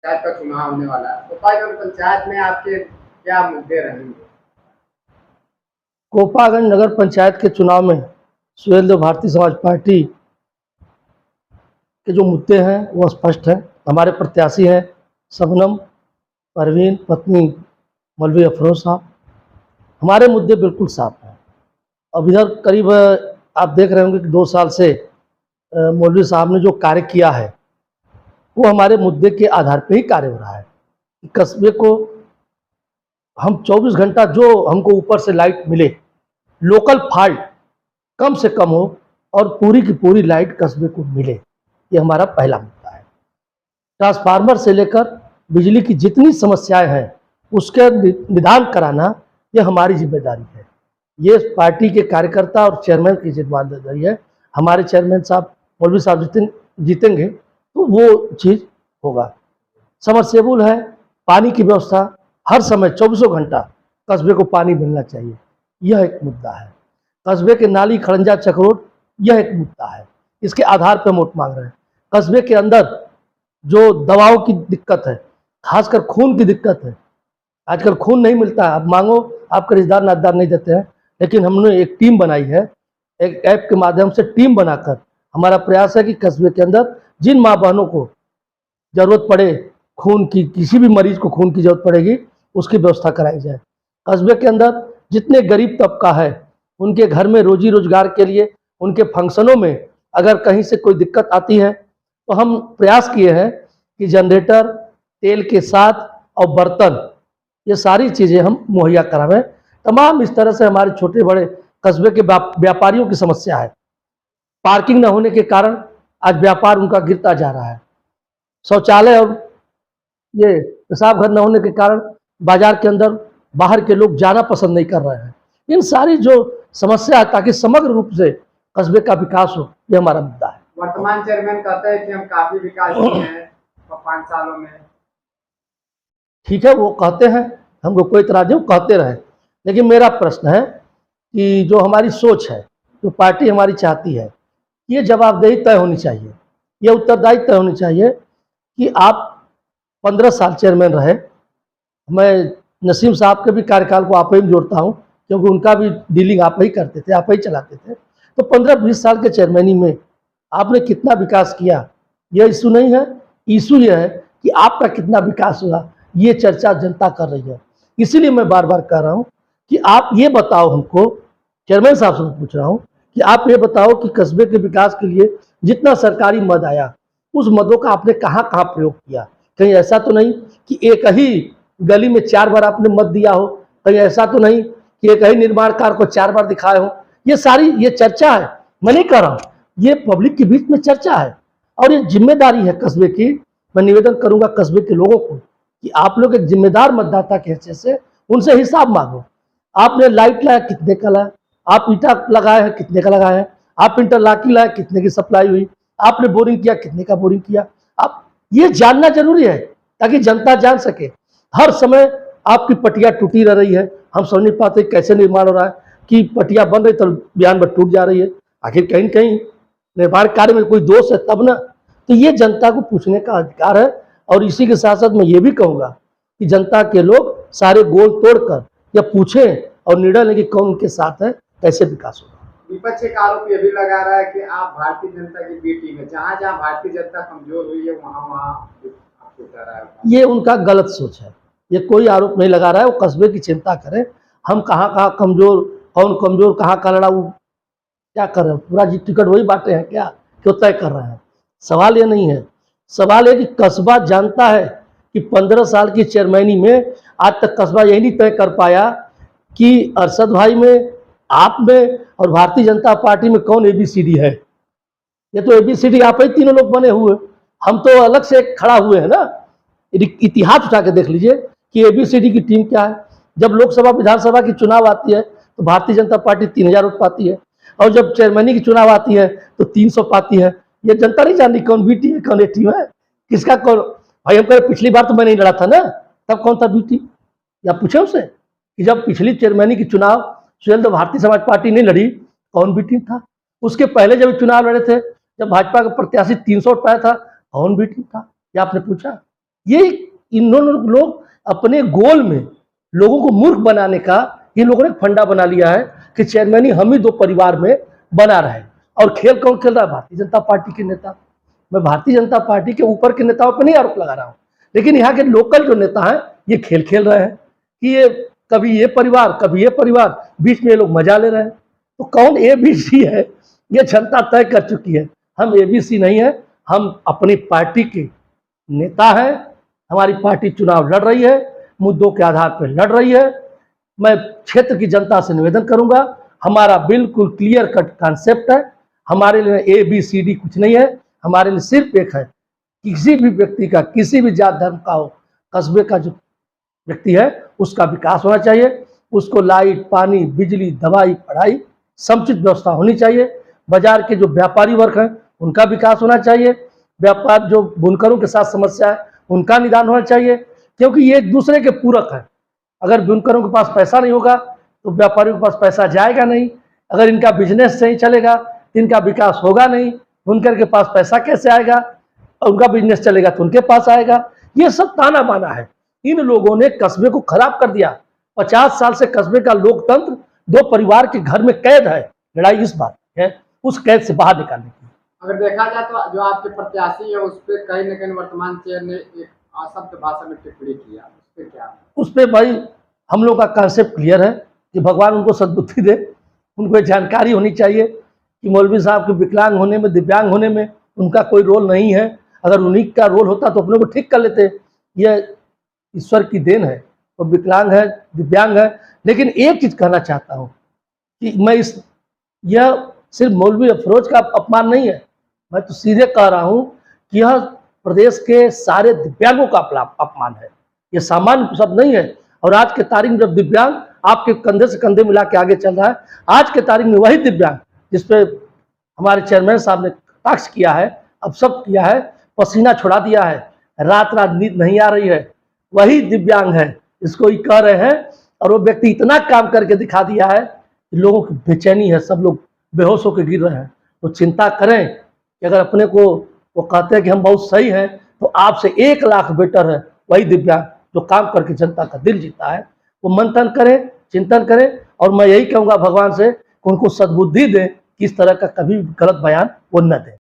पंचायत का चुनाव होने वाला है। गोपालगंज पंचायत में आपके क्या मुद्दे रहेंगे? गोपालगंज नगर पंचायत के चुनाव में सुहेलदेव भारतीय समाज पार्टी के जो मुद्दे हैं वो स्पष्ट हैं। हमारे प्रत्याशी हैं शबनम, परवीन, पत्नी मौलवी अफरोज साहब। हमारे मुद्दे बिल्कुल साफ हैं। अब इधर करीब आप देख रहे होंगे कि 2 साल से मौलवी साहब ने जो कार्य किया है वो हमारे मुद्दे के आधार पर ही कार्य हो रहा है। कस्बे को हम 24 घंटा जो हमको ऊपर से लाइट मिले, लोकल फॉल्ट कम से कम हो और पूरी की पूरी लाइट कस्बे को मिले, ये हमारा पहला मुद्दा है। ट्रांसफार्मर से लेकर बिजली की जितनी समस्याएं हैं उसके निदान कराना ये हमारी जिम्मेदारी है। ये पार्टी के कार्यकर्ता और चेयरमैन की जिम्मेदारी है। हमारे चेयरमैन साहब मौलवी साहब जीतेंगे तो वो चीज़ होगा। समरसेबुल है, पानी की व्यवस्था हर समय 24 घंटा कस्बे को पानी मिलना चाहिए, यह एक मुद्दा है। कस्बे के नाली खड़ंजा चक्रोट, यह एक मुद्दा है। इसके आधार पर वोट मांग रहे हैं। कस्बे के अंदर जो दवाओं की दिक्कत है, खासकर खून की दिक्कत है, आजकल खून नहीं मिलता है। आप मांगो, आपके रिश्तेदार नातेदार नहीं देते हैं, लेकिन हमने एक टीम बनाई है, एक ऐप के माध्यम से टीम बनाकर हमारा प्रयास है कि कस्बे के अंदर जिन माँ बहनों को जरूरत पड़े खून की, किसी भी मरीज को खून की जरूरत पड़ेगी, उसकी व्यवस्था कराई जाए। कस्बे के अंदर जितने गरीब तबका है उनके घर में रोजी रोजगार के लिए, उनके फंक्शनों में अगर कहीं से कोई दिक्कत आती है तो हम प्रयास किए हैं कि जनरेटर, तेल के साथ और बर्तन, ये सारी चीज़ें हम मुहैया करावें। तमाम इस तरह से हमारे छोटे बड़े कस्बे के व्यापारियों की समस्या है। पार्किंग न होने के कारण आज व्यापार उनका गिरता जा रहा है। शौचालय और ये पेशाब घर न होने के कारण बाजार के अंदर बाहर के लोग जाना पसंद नहीं कर रहे हैं। इन सारी जो समस्या है, ताकि समग्र रूप से कस्बे का विकास हो, ये हमारा मुद्दा है। वर्तमान चेयरमैन कहते हैं कि हम काफी विकास किए हैं 5 सालों में। ठीक है, वो कहते हैं, हमको कोई इतराज नहीं, वो कहते रहे। लेकिन मेरा प्रश्न है कि जो हमारी सोच है, जो पार्टी हमारी चाहती है, ये जवाबदेही तय होनी चाहिए, ये उत्तरदायित्व तय होनी चाहिए कि आप 15 साल चेयरमैन रहे। मैं नसीम साहब के भी कार्यकाल को आप ही में जोड़ता हूँ, क्योंकि उनका भी डीलिंग आप ही करते थे, आप ही चलाते थे। तो 15-20 साल के चेयरमैनी में आपने कितना विकास किया, यह इशू नहीं है। इशू यह है कि आपका कितना विकास हुआ, ये चर्चा जनता कर रही है। इसीलिए मैं बार बार कह रहा हूँ कि आप ये बताओ हमको, चेयरमैन साहब से पूछ रहा हूँ कि आप ये बताओ कि कस्बे के विकास के लिए जितना सरकारी मद आया, उस मदों का आपने कहाँ कहाँ प्रयोग किया। कहीं ऐसा तो नहीं कि एक ही गली में 4 बार आपने मत दिया हो, कहीं ऐसा तो नहीं कि एक ही निर्माण कार्य को 4 बार दिखाए हो। ये सारी ये चर्चा है, मैं नहीं कह रहा हूँ, ये पब्लिक के बीच में चर्चा है और ये जिम्मेदारी है कस्बे की। मैं निवेदन करूंगा कस्बे के लोगों को कि आप लोग एक जिम्मेदार मतदाता के हैसियत से उनसे हिसाब मांगो। आपने लाइट लाया, कितने का लाया, आप ईटा लगाए हैं, कितने का लगाया है, आप इंटरलॉकिंग लाए, कितने की सप्लाई हुई, आपने बोरिंग किया, कितने का बोरिंग किया। आप ये जानना जरूरी है ताकि जनता जान सके। हर समय आपकी पटिया टूटी रह रही है, हम समझ नहीं पाते कैसे निर्माण हो रहा है कि पटिया बन रही तो बयान पर टूट जा रही है। आखिर कहीं कहीं निर्माण कार्य में कोई दोष है तब ना। तो ये जनता को पूछने का अधिकार है। और इसी के साथ साथ मैं ये भी कहूँगा कि जनता के लोग सारे गोल तोड़कर या पूछें और निर्णय लें कि कौन उनके साथ है, कैसे विकास होगा। विपक्ष एक आरोप ये भी लगा रहा है कि आप भारतीय जनता की बी टीम है, जहाँ जहाँ भारतीय जनता कमजोर हुई है वहाँ वहाँ आपको कह रहा है। ये उनका गलत सोच है, ये कोई आरोप नहीं लगा रहा है। वो कस्बे की चिंता करें, हम कहाँ कहाँ कमजोर, कौन कमजोर कहाँ का लड़ा, वो क्या कर रहे हैं, पूरा जी टिकट वही बांटे हैं क्या, क्यों तय कर रहे हैं। सवाल ये नहीं है, सवाल है कि कस्बा जानता है कि 15 साल की चेयरमैनी में आज तक कस्बा यही नहीं तय कर पाया कि अरशद भाई में, आप में और भारतीय जनता पार्टी में कौन ABCD है। ये तो ABCD आप ही तीनों लोग बने हुए, हम तो अलग से खड़ा हुए हैं ना। इतिहास उठा के देख लीजिए कि ABCD की टीम क्या है। जब लोकसभा विधानसभा की चुनाव आती है तो भारतीय जनता पार्टी 3000 वोट पाती है, और जब चेयरमैनी की चुनाव आती है तो 300 पाती है। ये जनता नहीं जानती कौन बी टीम है, कौन ए टीम है, किसका कौन। भाई हम कह पिछली बार तो मैं नहीं लड़ा था ना, तब कौन था बी टीम। या पूछे उससे कि जब पिछली चेयरमैनी की चुनाव सुहेलदेव भारतीय समाज पार्टी नहीं लड़ी, कौन बी टीम था। उसके पहले जब चुनाव लड़े थे, जब भाजपा का प्रत्याशी 300 वोट पाया था, कौन बी टीम था, या आपने पूछा। ये इन्होंने लोग अपने गोल में लोगों को मूर्ख बनाने का ये लोगों ने फंडा बना लिया है कि चेयरमैन हम ही दो परिवार में बना रहे। और खेल कौन खेल रहा है? भारतीय जनता पार्टी के नेता। मैं भारतीय जनता पार्टी के ऊपर के नेताओं पर नहीं आरोप लगा रहा हूँ, लेकिन यहाँ के लोकल जो नेता हैं ये खेल खेल रहे हैं कि ये कभी ये परिवार कभी ये परिवार, बीच में ये लोग मजा ले रहे हैं। तो कौन ABC है ये जनता तय कर चुकी है। हम ABC नहीं है, हम अपनी पार्टी के नेता हैं। हमारी पार्टी चुनाव लड़ रही है, मुद्दों के आधार पर लड़ रही है। मैं क्षेत्र की जनता से निवेदन करूंगा, हमारा बिल्कुल क्लियर कट कॉन्सेप्ट है। हमारे लिए ABCD कुछ नहीं है, हमारे लिए सिर्फ एक है, किसी भी व्यक्ति का, किसी भी जात धर्म का हो, कस्बे का जो व्यक्ति है उसका विकास होना चाहिए। उसको लाइट, पानी, बिजली, दवाई, पढ़ाई समुचित व्यवस्था होनी चाहिए। बाजार के जो व्यापारी वर्ग हैं उनका विकास होना चाहिए। व्यापार जो बुनकरों के साथ समस्या है उनका निदान होना चाहिए, क्योंकि ये एक दूसरे के पूरक है। अगर बुनकरों के पास पैसा नहीं होगा तो व्यापारियों के पास पैसा जाएगा नहीं। अगर इनका बिजनेस नहीं चलेगा तो इनका विकास होगा नहीं। बुनकर के पास पैसा कैसे आएगा? उनका बिजनेस चलेगा तो उनके पास आएगा। ये सब ताना बाना है। इन लोगों ने कस्बे को खराब कर दिया। 50 साल से कस्बे का लोकतंत्र दो परिवार के घर में कैद है। लड़ाई इस बात है, उस कैद से बाहर निकालने की। अगर देखा जाए तो जो आपके प्रत्याशी है उस पर कहीं न कहीं वर्तमान चेयर ने एक अशब्द भाषा में टिप्पणी किया, उस पर क्या? उस पर भाई हम लोग का कॉन्सेप्ट क्लियर है कि भगवान उनको सद्बुद्धि दे। उनको ये जानकारी होनी चाहिए कि मौलवी साहब के विकलांग होने में, दिव्यांग होने में उनका कोई रोल नहीं है। अगर उन्हीं का रोल होता तो अपने को ठीक कर लेते। यह ईश्वर की देन है, वो विकलांग है, दिव्यांग है। लेकिन एक चीज़ कहना चाहता हूँ कि यह सिर्फ मौलवी अफरोज का अपमान नहीं है, मैं तो सीधे कह रहा हूँ कि यह प्रदेश के सारे दिव्यांगों का अपमान है। ये सामान्य शब्द नहीं है। और आज के तारीख में जब दिव्यांग आपके कंधे से कंधे मिला के आगे चल रहा है, आज के तारीख में वही दिव्यांग जिसपे हमारे चेयरमैन साहब ने कटाक्ष किया है, अब सब किया है, पसीना छुड़ा दिया है, रात रात नींद नहीं आ रही है, वही दिव्यांग है इसको ही कह रहे हैं। और वो व्यक्ति इतना काम करके दिखा दिया है कि लोगों की बेचैनी है, सब लोग बेहोश होकर गिर रहे हैं। तो चिंता करें कि अगर अपने को वो कहते हैं कि हम बहुत सही हैं, तो आपसे 1 लाख बेटर है वही दिव्यांग जो काम करके जनता का दिल जीता है। वो मंथन करें, चिंतन करें। और मैं यही कहूँगा भगवान से कि उनको सद्बुद्धि दें कि इस तरह का कभी गलत बयान वो न दें।